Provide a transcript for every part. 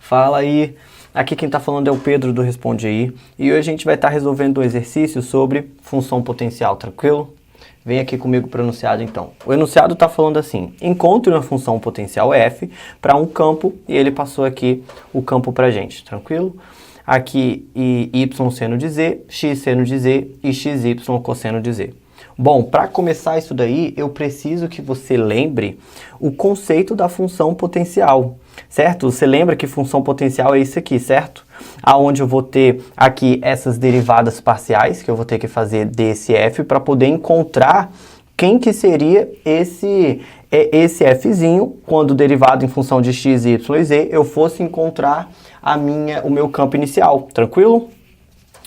Fala aí, aqui quem está falando é o Pedro do Responde Aí e hoje a gente vai estar resolvendo um exercício sobre função potencial, tranquilo? Vem aqui comigo para o enunciado então. O enunciado está falando assim: encontre uma função potencial f para um campo e ele passou aqui o campo para a gente, tranquilo? Aqui y seno de z, x seno de z e xy cosseno de z. Bom, para começar isso daí, eu preciso que você lembre o conceito da função potencial, certo? Você lembra que função potencial é isso aqui, certo? Aonde eu vou ter aqui essas derivadas parciais, que eu vou ter que fazer desse f para poder encontrar quem que seria esse fzinho, quando derivado em função de x, y e z, eu fosse encontrar o meu campo inicial, tranquilo?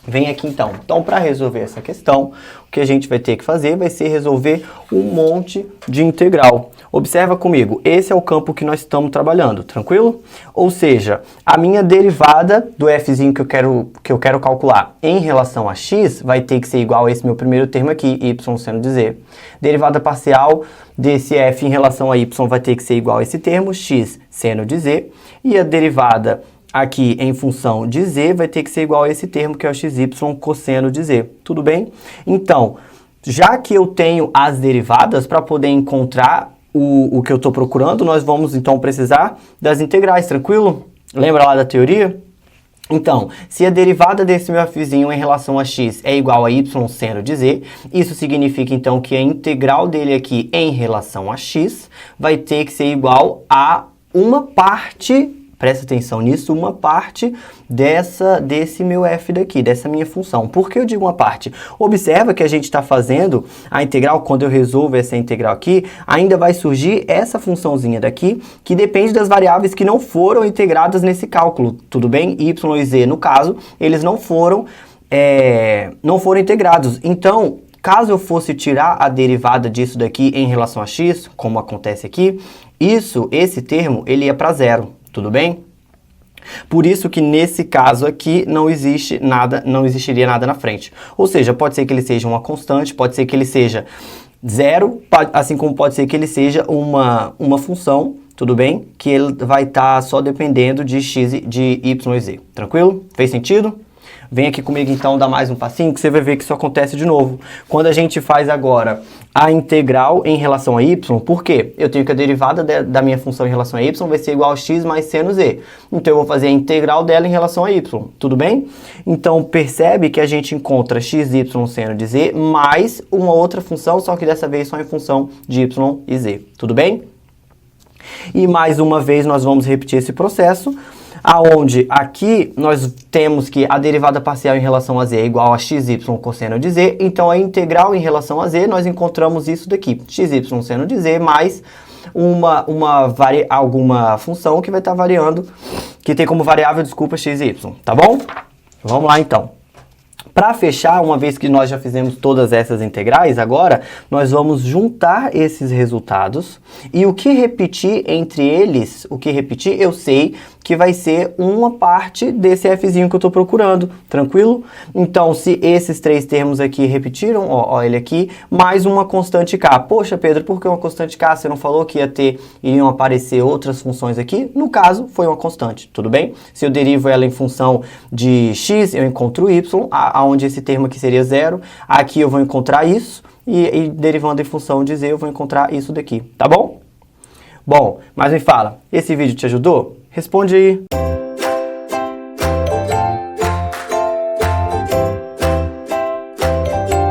Vem aqui então. Então, para resolver essa questão, o que a gente vai ter que fazer vai ser resolver um monte de integral. Observa comigo, esse é o campo que nós estamos trabalhando, tranquilo? Ou seja, a minha derivada do fzinho que eu quero calcular em relação a x vai ter que ser igual a esse meu primeiro termo aqui, y seno de z. Derivada parcial desse f em relação a y vai ter que ser igual a esse termo, x seno de z. E a derivada aqui em função de z vai ter que ser igual a esse termo que é o xy cosseno de z, tudo bem? Então, já que eu tenho as derivadas para poder encontrar o que eu estou procurando, nós vamos então precisar das integrais, tranquilo? Lembra lá da teoria? Então, se a derivada desse meu fzinho em relação a x é igual a y seno de z, isso significa então que a integral dele aqui em relação a x vai ter que ser igual a uma parte, presta atenção nisso, uma parte desse meu f daqui, dessa minha função. Por que eu digo uma parte? Observa que a gente está fazendo a integral, quando eu resolvo essa integral aqui, ainda vai surgir essa funçãozinha daqui, que depende das variáveis que não foram integradas nesse cálculo, tudo bem? Y e z, no caso, eles não foram integrados. Então, caso eu fosse tirar a derivada disso daqui em relação a x, como acontece aqui, esse termo, ele ia para zero. Tudo bem? Por isso que nesse caso aqui não existiria nada na frente. Ou seja, pode ser que ele seja uma constante, pode ser que ele seja zero, assim como pode ser que ele seja uma função, tudo bem? Que ele vai estar só dependendo de x, de y e z. Tranquilo? Fez sentido? Vem aqui comigo então, dá mais um passinho que você vai ver que isso acontece de novo. Quando a gente faz agora a integral em relação a y, por quê? Eu tenho que a derivada da minha função em relação a y vai ser igual a x mais seno z. Então eu vou fazer a integral dela em relação a y, tudo bem? Então percebe que a gente encontra xy seno de z mais uma outra função, só que dessa vez só em função de y e z, tudo bem? E mais uma vez nós vamos repetir esse processo, aonde aqui nós temos que a derivada parcial em relação a z é igual a xy cosseno de z, então a integral em relação a z nós encontramos isso daqui, xy seno de z mais alguma função que vai estar variando, que tem como variável, desculpa, xy, tá bom? Vamos lá então. Para fechar, uma vez que nós já fizemos todas essas integrais, agora nós vamos juntar esses resultados e o que repetir entre eles, eu sei que vai ser uma parte desse fzinho que eu estou procurando, tranquilo? Então, se esses três termos aqui repetiram, ó ele aqui, mais uma constante k. Poxa, Pedro, por que uma constante k? Você não falou que iriam aparecer outras funções aqui? No caso, foi uma constante, tudo bem? Se eu derivo ela em função de x, eu encontro y, onde esse termo aqui seria zero, aqui eu vou encontrar isso, e derivando em função de z eu vou encontrar isso daqui, tá bom? Bom, mas me fala, esse vídeo te ajudou? Responde aí.